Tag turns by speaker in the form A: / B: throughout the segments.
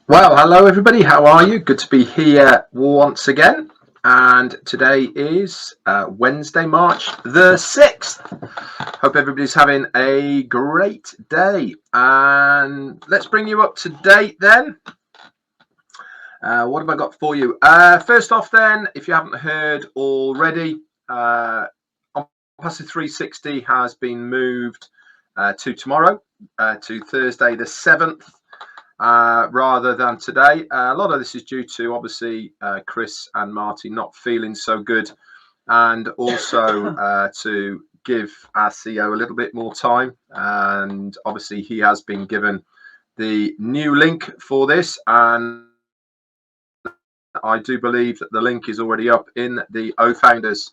A: Well, hello everybody, how are you? Good to be here once again. And today is Wednesday, March the 6th. Hope everybody's having a great day. And let's bring you up to date then. What have I got for you? First off then, if you haven't heard already, ONPASSIVE 360 has been moved to tomorrow, to Thursday the 7th. Rather than today. A lot of this is due to obviously Chris and Marty not feeling so good, and also to give our CEO a little bit more time. And obviously he has been given the new link for this, and I do believe that the link is already up in the OFounders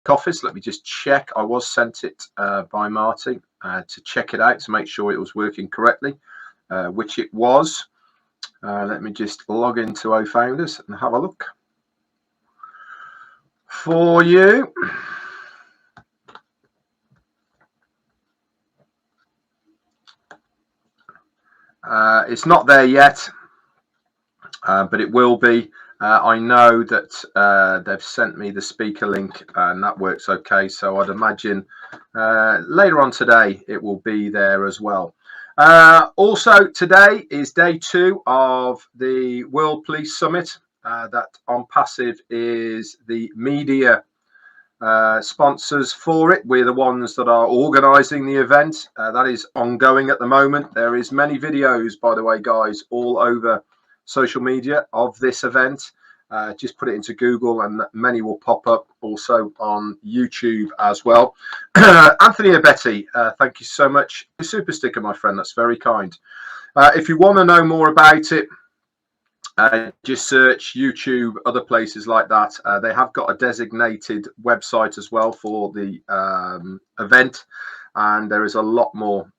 A: office. Let me just check. I was sent it by Marty to check it out to make sure it was working correctly. Which it was. Let me just log into OFounders and have a look for you. It's not there yet, but it will be. I know that they've sent me the speaker link and that works okay, so I'd imagine later on today it will be there as well. Also today is day 2 of the World Police Summit. That ONPASSIVE is the media sponsors for it. We're the ones that are organising the event. That is ongoing at the moment. There is many videos, by the way, guys, all over social media of this event. Just put it into Google and many will pop up, also on YouTube as well. Anthony and Betty, thank you so much. Super sticker, my friend, that's very kind. If you want to know more about it, just search YouTube, other places like that. They have got a designated website as well for the event, and there is a lot more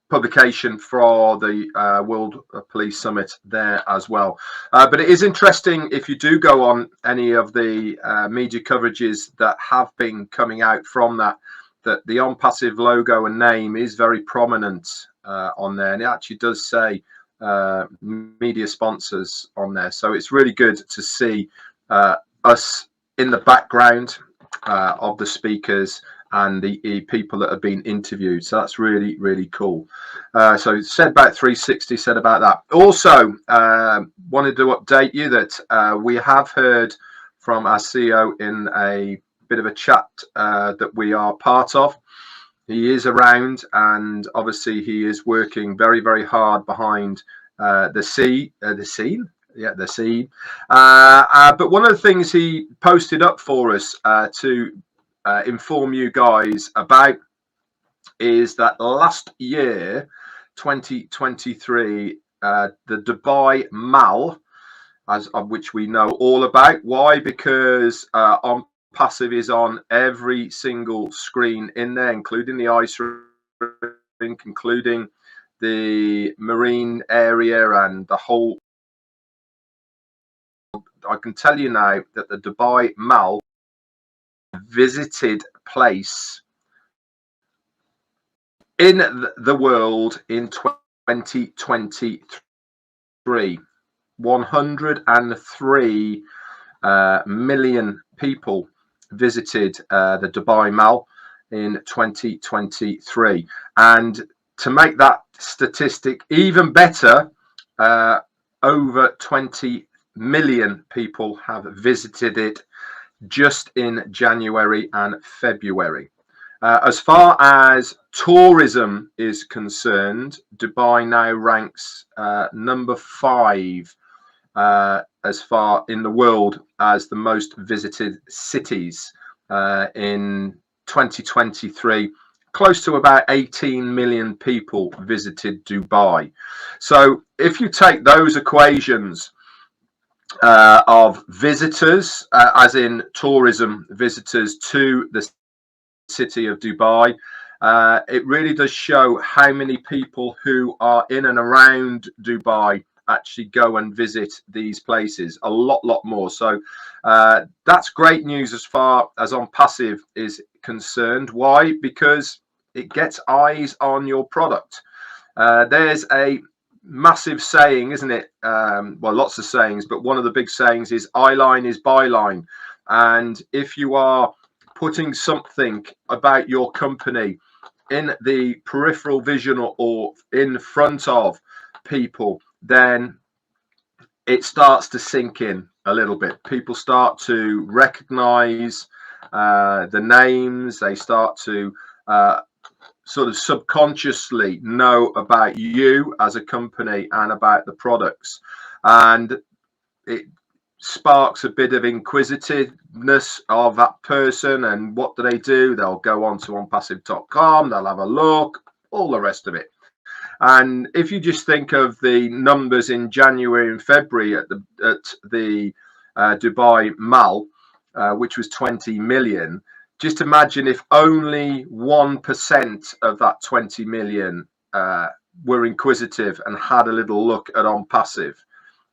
A: publication for the World Police Summit there as well. But it is interesting, if you do go on any of the media coverages that have been coming out from that the ONPASSIVE logo and name is very prominent on there, and it actually does say media sponsors on there. So it's really good to see us in the background of the speakers and the people that have been interviewed. So that's really, really cool. So said about 360, said about that. Also wanted to update you that we have heard from our CEO in a bit of a chat that we are part of. He is around, and obviously he is working very, very hard behind the scene. But one of the things he posted up for us to inform you guys about is that last year, 2023, the Dubai Mall, of which we know all about. Why? Because ONPASSIVE is on every single screen in there, including the ice rink, including the marine area and the whole. I can tell you now that the Dubai Mall visited place in the world in 2023. 103 million people visited the Dubai Mall in 2023, and to make that statistic even better, over 20 million people have visited it just in January and February. As far as tourism is concerned, Dubai now ranks number 5 as far in the world as the most visited cities in 2023. Close to about 18 million people visited Dubai. So if you take those equations of visitors, as in tourism visitors to the city of Dubai, it really does show how many people who are in and around Dubai actually go and visit these places. A lot more. So that's great news as far as ONPASSIVE is concerned. Why? Because it gets eyes on your product. There's a massive saying, isn't it? Well, lots of sayings, but one of the big sayings is eyeline is byline. And if you are putting something about your company in the peripheral vision or in front of people, then it starts to sink in a little bit. People start to recognize the names. They start to sort of subconsciously know about you as a company and about the products, and it sparks a bit of inquisitiveness of that person. And what do? They'll go on to ONPASSIVE.com, they'll have a look, all the rest of it. And if you just think of the numbers in January and February at the Dubai Mall, which was 20 million, just imagine if only 1% of that 20 million were inquisitive and had a little look at ONPASSIVE.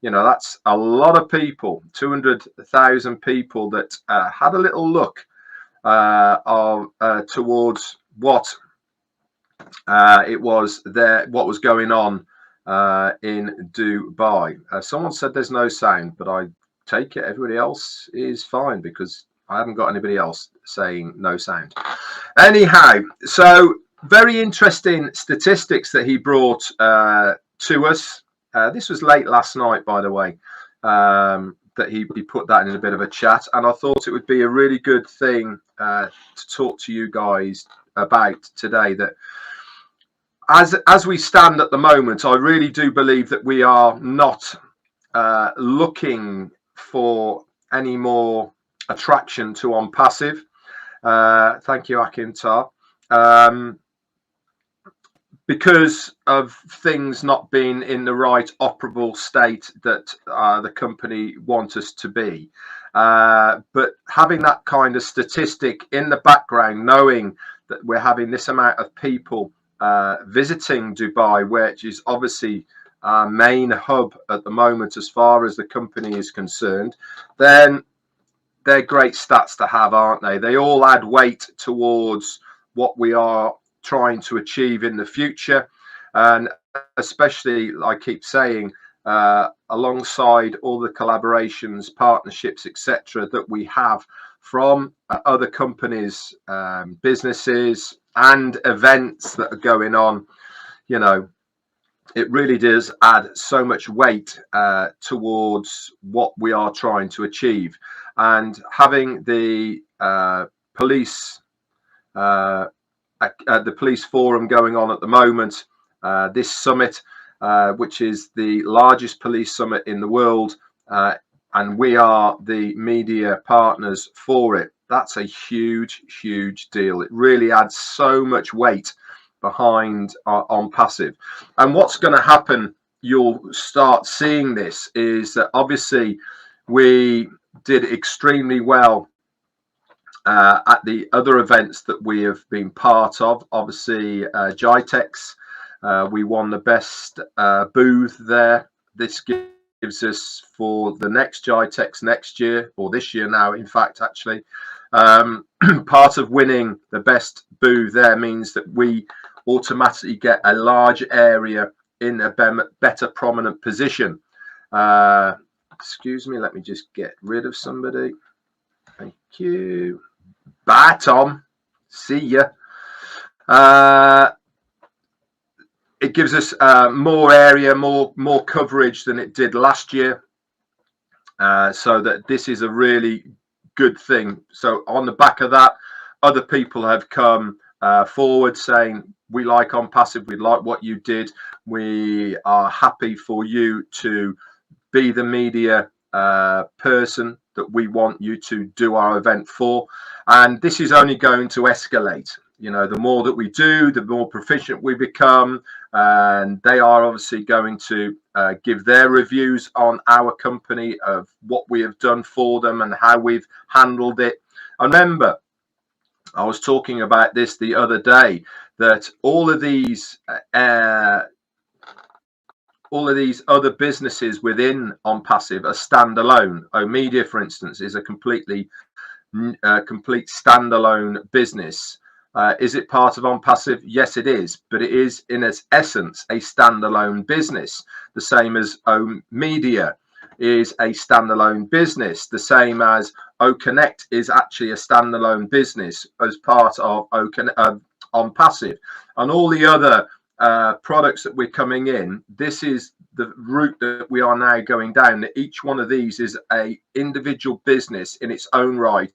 A: You know, that's a lot of people, 200,000 people that had a little look towards what it was there, what was going on in Dubai. Someone said there's no sound, but I take it everybody else is fine, because I haven't got anybody else saying no sound. Anyhow, so very interesting statistics that he brought to us. This was late last night, by the way, that he put that in a bit of a chat, and I thought it would be a really good thing to talk to you guys about today. That as we stand at the moment, I really do believe that we are not looking for any more attraction to ONPASSIVE. Thank you, Akintar. Because of things not being in the right operable state that the company want us to be. But having that kind of statistic in the background, knowing that we're having this amount of people visiting Dubai, which is obviously our main hub at the moment as far as the company is concerned, then they're great stats to have, aren't they? They all add weight towards what we are trying to achieve in the future, and especially, I keep saying, alongside all the collaborations, partnerships, etc., that we have from other companies, businesses, and events that are going on. You know, it really does add so much weight towards what we are trying to achieve. And having the police forum going on at the moment, this summit, which is the largest police summit in the world, and we are the media partners for it. That's a huge, huge deal. It really adds so much weight behind ONPASSIVE. And what's going to happen, you'll start seeing this, is that obviously we did extremely well at the other events that we have been part of. Obviously, GITEX, we won the best booth there. This gives us, for the next GITEX next year, or this year now, in fact, actually, part of winning the best booth there means that we automatically get a large area in a better prominent position. Excuse me, let me just get rid of somebody. Thank you. Bye, Tom. See ya. It gives us more area, more coverage than it did last year. So that this is a really good thing. So on the back of that, other people have come forward saying, we like ONPASSIVE, we like what you did, we are happy for you to be the media person that we want you to do our event for. And this is only going to escalate. You know, the more that we do, the more proficient we become, and they are obviously going to give their reviews on our company of what we have done for them and how we've handled it. And remember, I was talking about this the other day, that all of these other businesses within ONPASSIVE are standalone. OMedia, for instance, is a complete standalone business. Is it part of ONPASSIVE? Yes, it is, but it is in its essence a standalone business, the same as OMedia is a standalone business, the same as OConnect is actually a standalone business as part of ONPASSIVE, and all the other products that we're coming in. This is the route that we are now going down, that each one of these is a individual business in its own right,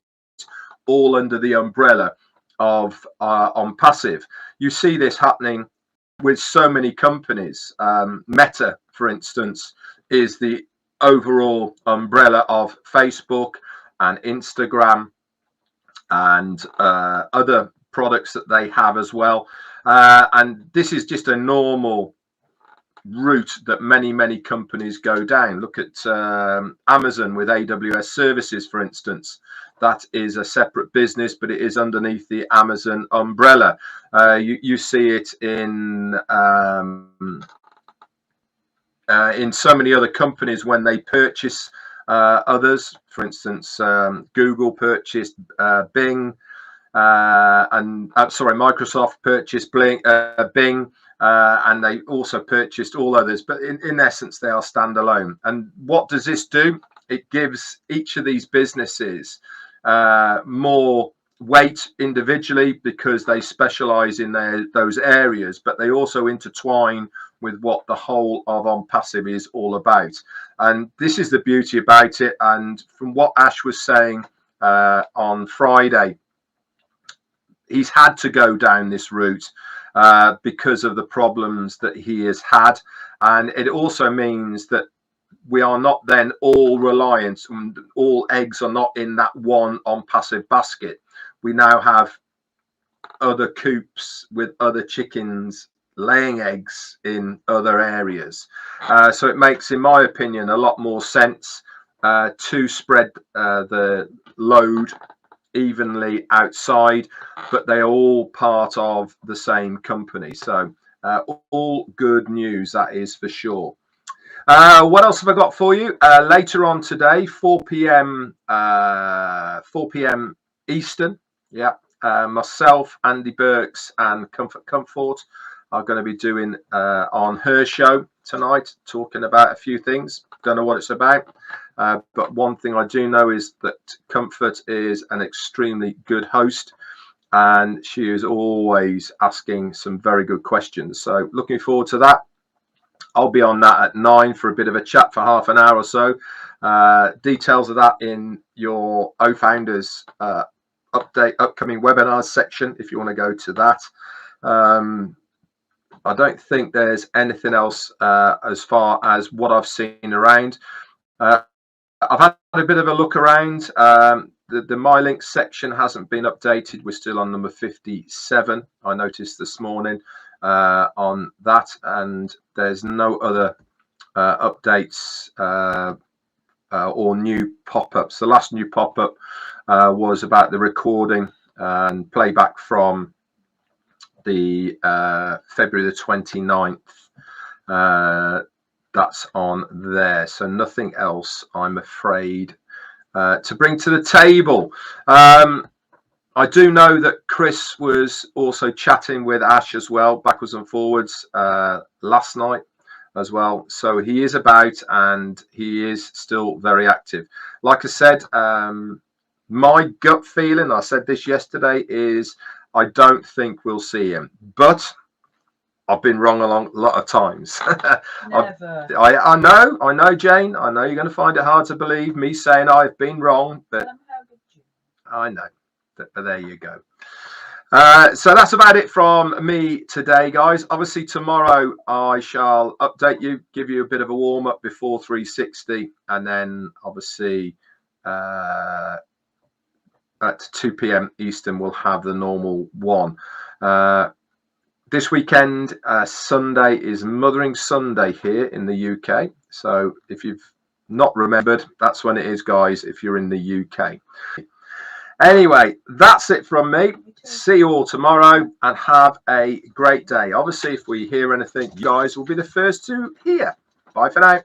A: all under the umbrella of ONPASSIVE. You see this happening with so many companies. Meta, for instance, is the overall umbrella of Facebook and Instagram and other products that they have as well. And this is just a normal route that many companies go down. Look at Amazon with AWS services, for instance. That is a separate business, but it is underneath the Amazon umbrella. You see it in so many other companies when they purchase others. For instance, Google purchased Bing, and Microsoft purchased Bing, and they also purchased all others. But in essence, they are standalone. And what does this do? It gives each of these businesses more weight individually because they specialize in those areas, but they also intertwine with what the whole of ONPASSIVE is all about. And this is the beauty about it. And from what Ash was saying on Friday, he's had to go down this route because of the problems that he has had. And it also means that we are not then all reliant, and all eggs are not in that one ONPASSIVE basket. We now have other coops with other chickens laying eggs in other areas. So it makes, in my opinion, a lot more sense to spread the load evenly outside, but they are all part of the same company. So all good news, that is for sure. What else have I got for you? Later on today, 4 p.m. Eastern. Yeah, myself, Andy Burks, and Comfort are going to be doing on her show tonight, talking about a few things. Don't know what it's about, but one thing I do know is that Comfort is an extremely good host, and she is always asking some very good questions. So looking forward to that. I'll be on that at 9 for a bit of a chat for half an hour or so. Details of that in your OFounders upcoming webinars section if you want to go to that. I don't think there's anything else as far as what I've seen around. I've had a bit of a look around. The My Links section hasn't been updated. We're still on number 57. I noticed this morning on that, and there's no other updates or new pop-ups. The last new pop-up was about the recording and playback from the February the 29th. That's on there, so nothing else, I'm afraid, to bring to the table. I do know that Chris was also chatting with Ash as well, backwards and forwards, last night as well. So he is about, and he is still very active. Like I said, my gut feeling, I said this yesterday, is I don't think we'll see him. But I've been wrong a lot of times.
B: Never.
A: I know, Jane. I know you're going to find it hard to believe me saying I've been wrong, but I know. But there you go. So that's about it from me today, guys. Obviously, tomorrow I shall update you, give you a bit of a warm up before 360, and then obviously at 2 p.m. Eastern we'll have the normal one. This weekend, Sunday, is Mothering Sunday here in the UK. So if you've not remembered, that's when it is, guys, if you're in the UK. Anyway, that's it from me. See you all tomorrow and have a great day. Obviously, if we hear anything, you guys will be the first to hear. Bye for now.